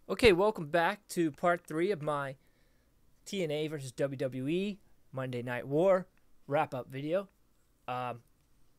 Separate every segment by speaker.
Speaker 1: Okay, welcome back to part 3 of my TNA versus WWE Monday Night War wrap-up video. Um,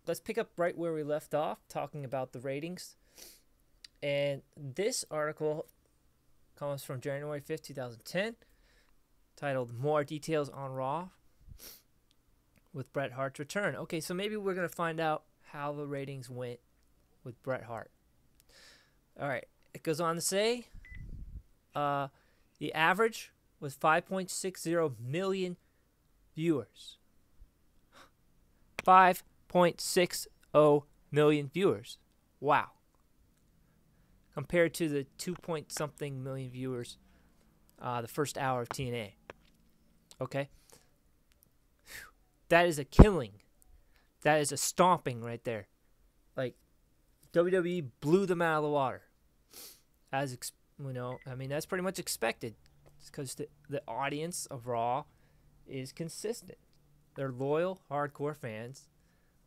Speaker 1: let's pick up right where we left off, talking about the ratings. And this article comes from January 5th, 2010, titled More Details on Raw with Bret Hart's Return. Okay, so maybe we're going to find out how the ratings went with Bret Hart. Alright, it goes on to say... the average was 5.60 million viewers. 5.60 million viewers. Wow. Compared to the 2 point something million viewers the first hour of TNA. Okay? That is a killing. That is a stomping right there. Like, WWE blew them out of the water. As that's pretty much expected. It's because the audience of Raw is consistent. They're loyal, hardcore fans.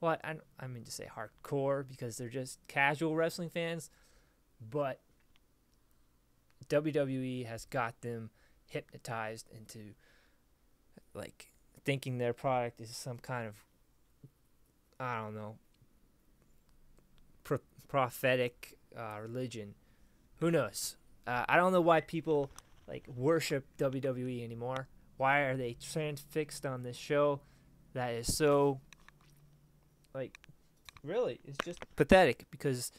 Speaker 1: Well, I mean to say hardcore because they're just casual wrestling fans, but WWE has got them hypnotized into like thinking their product is some kind of, I don't know, prophetic religion. Who knows? I don't know why people like worship WWE anymore. Why are they transfixed on this show that is so, like, really, it's just pathetic, because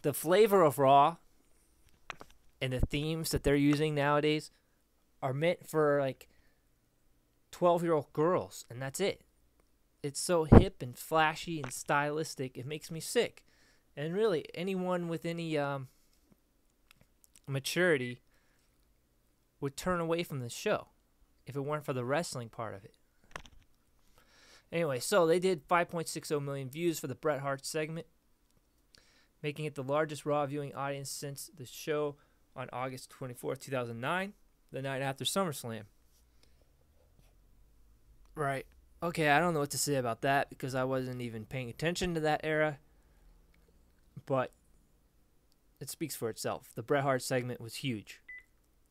Speaker 1: the flavor of Raw and the themes that they're using nowadays are meant for like 12-year-old girls, and that's it. It's so hip and flashy and stylistic, it makes me sick. And really, anyone with any maturity would turn away from the show if it weren't for the wrestling part of it. Anyway, so they did 5.60 million views for the Bret Hart segment, making it the largest Raw viewing audience since the show on August 24th, 2009, the night after SummerSlam. Right. Okay, I don't know what to say about that because I wasn't even paying attention to that era, but it speaks for itself. The Bret Hart segment was huge.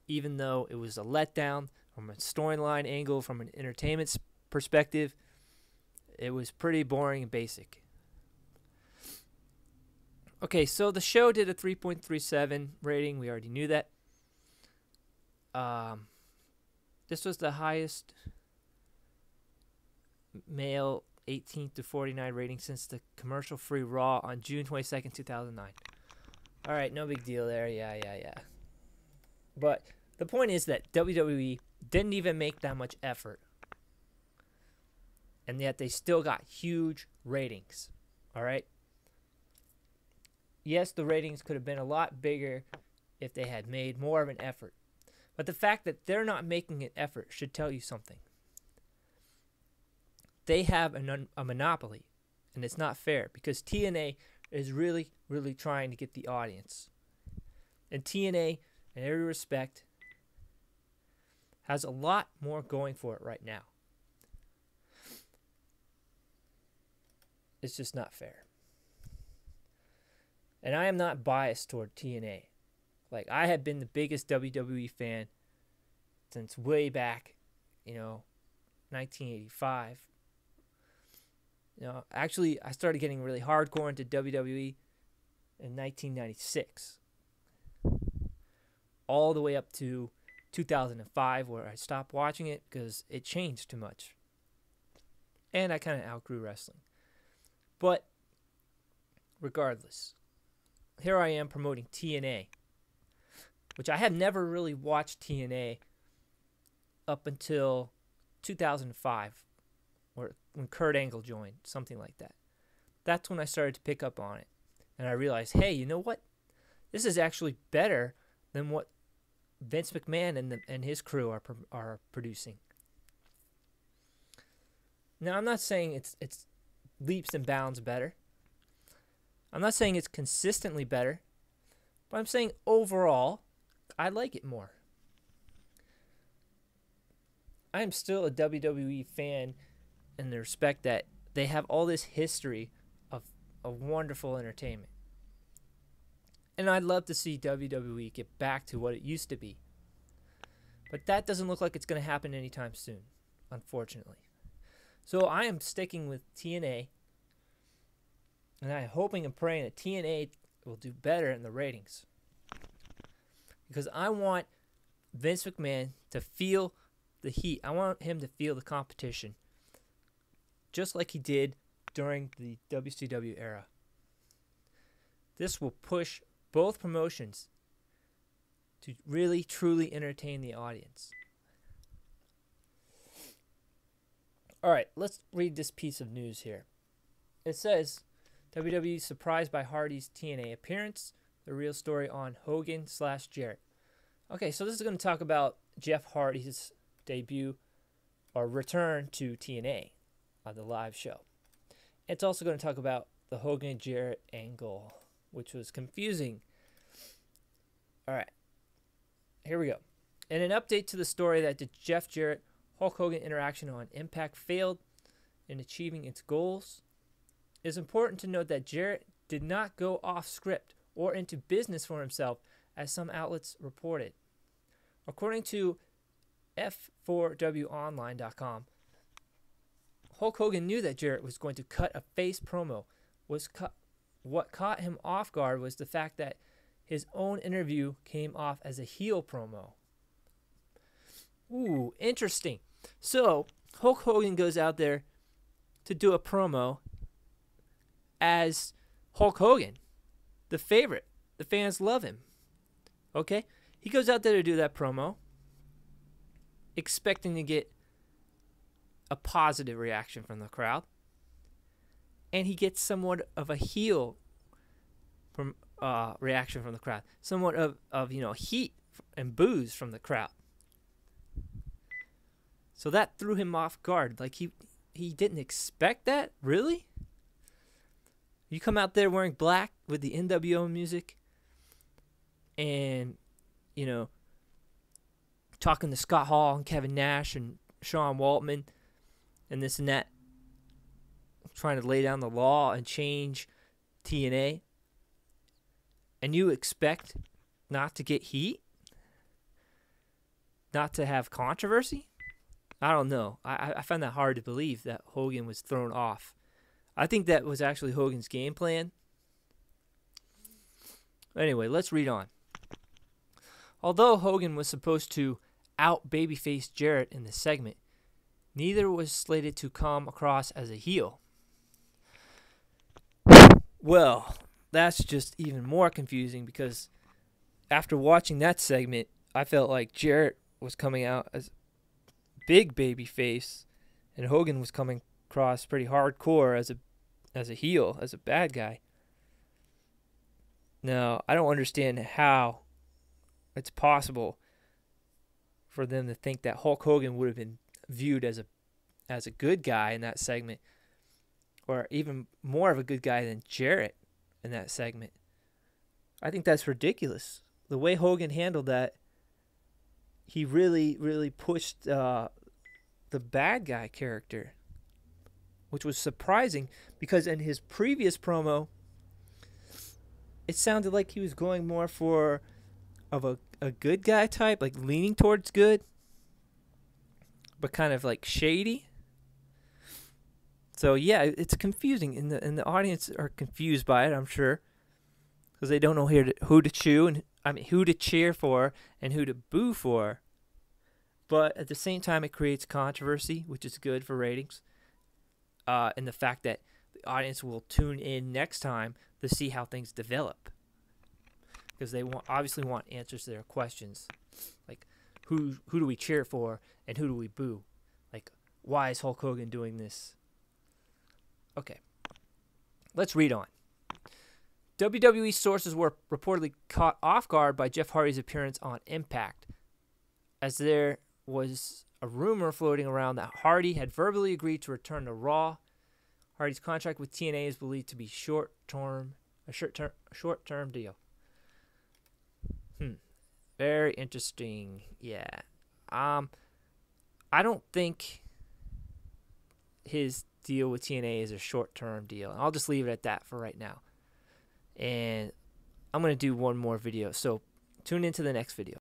Speaker 1: Even though it was a letdown from a storyline angle, from an entertainment perspective, it was pretty boring and basic. Okay, so the show did a 3.37 rating. We already knew that. This was the highest male 18 to 49 rating since the commercial-free Raw on June 22nd, 2009. All right, no big deal there. Yeah. But the point is that WWE didn't even make that much effort, and yet they still got huge ratings. All right? Yes, the ratings could have been a lot bigger if they had made more of an effort. But the fact that they're not making an effort should tell you something. They have a monopoly, and it's not fair because TNA is really, really trying to get the audience. And TNA, in every respect, has a lot more going for it right now. It's just not fair. And I am not biased toward TNA. Like, I have been the biggest WWE fan since way back, 1985. Actually, I started getting really hardcore into WWE in 1996. All the way up to 2005, where I stopped watching it because it changed too much. And I kind of outgrew wrestling. But regardless, here I am promoting TNA, which I have never really watched TNA up until 2005, when Kurt Angle joined, something like that. That's when I started to pick up on it. And I realized, hey, you know what? This is actually better than what Vince McMahon and his crew are producing. Now, I'm not saying it's leaps and bounds better. I'm not saying it's consistently better. But I'm saying overall, I like it more. I am still a WWE fan in the respect that they have all this history of wonderful entertainment. And I'd love to see WWE get back to what it used to be. But that doesn't look like it's going to happen anytime soon, unfortunately. So I am sticking with TNA. And I'm hoping and praying that TNA will do better in the ratings. Because I want Vince McMahon to feel the heat. I want him to feel the competition. Just like he did during the WCW era. This will push both promotions to really, truly entertain the audience. All right, let's read this piece of news here. It says, WWE surprised by Hardy's TNA appearance. The real story on Hogan/Jarrett. Okay, so this is going to talk about Jeff Hardy's debut or return to TNA on the live show. It's also going to talk about the Hogan-Jarrett angle, which was confusing. All right, here we go. In an update to the story that the Jeff Jarrett Hulk Hogan interaction on Impact failed in achieving its goals, it is important to note that Jarrett did not go off script or into business for himself, as some outlets reported. According to F4WOnline.com, Hulk Hogan knew that Jarrett was going to cut a face promo. What caught him off guard was the fact that his own interview came off as a heel promo. Ooh, interesting. So, Hulk Hogan goes out there to do a promo as Hulk Hogan, the favorite. The fans love him. Okay? He goes out there to do that promo, expecting to get a positive reaction from the crowd. And he gets somewhat of a heel from reaction from the crowd. Somewhat of heat and boos from the crowd. So that threw him off guard. Like he didn't expect that? Really? You come out there wearing black with the NWO music and, talking to Scott Hall and Kevin Nash and Sean Waltman and this and that, trying to lay down the law and change TNA, and you expect not to get heat? Not to have controversy? I don't know. I find that hard to believe that Hogan was thrown off. I think that was actually Hogan's game plan. Anyway, let's read on. Although Hogan was supposed to out babyface Jarrett in the segment, neither was slated to come across as a heel. Well, that's just even more confusing because after watching that segment, I felt like Jarrett was coming out as big babyface and Hogan was coming across pretty hardcore as a heel, as a bad guy. Now, I don't understand how it's possible for them to think that Hulk Hogan would have been viewed as a good guy in that segment, or even more of a good guy than Jarrett in that segment. I think that's ridiculous. The way Hogan handled that, he really, really pushed the bad guy character, which was surprising because in his previous promo, it sounded like he was going more for a good guy type, like leaning towards good, but kind of like shady. So yeah, it's confusing, and the audience are confused by it, I'm sure, because they don't know who to cheer for and who to boo for. But at the same time, it creates controversy, which is good for ratings, and the fact that the audience will tune in next time to see how things develop, because they obviously want answers to their questions, like who do we cheer for and who do we boo? Like, why is Hulk Hogan doing this? Okay, let's read on. WWE sources were reportedly caught off guard by Jeff Hardy's appearance on Impact, as there was a rumor floating around that Hardy had verbally agreed to return to Raw. Hardy's contract with TNA is believed to be a short-term deal. Very interesting. Yeah. I don't think his deal with TNA is a short-term deal. I'll just leave it at that for right now. And I'm going to do one more video. So tune into the next video.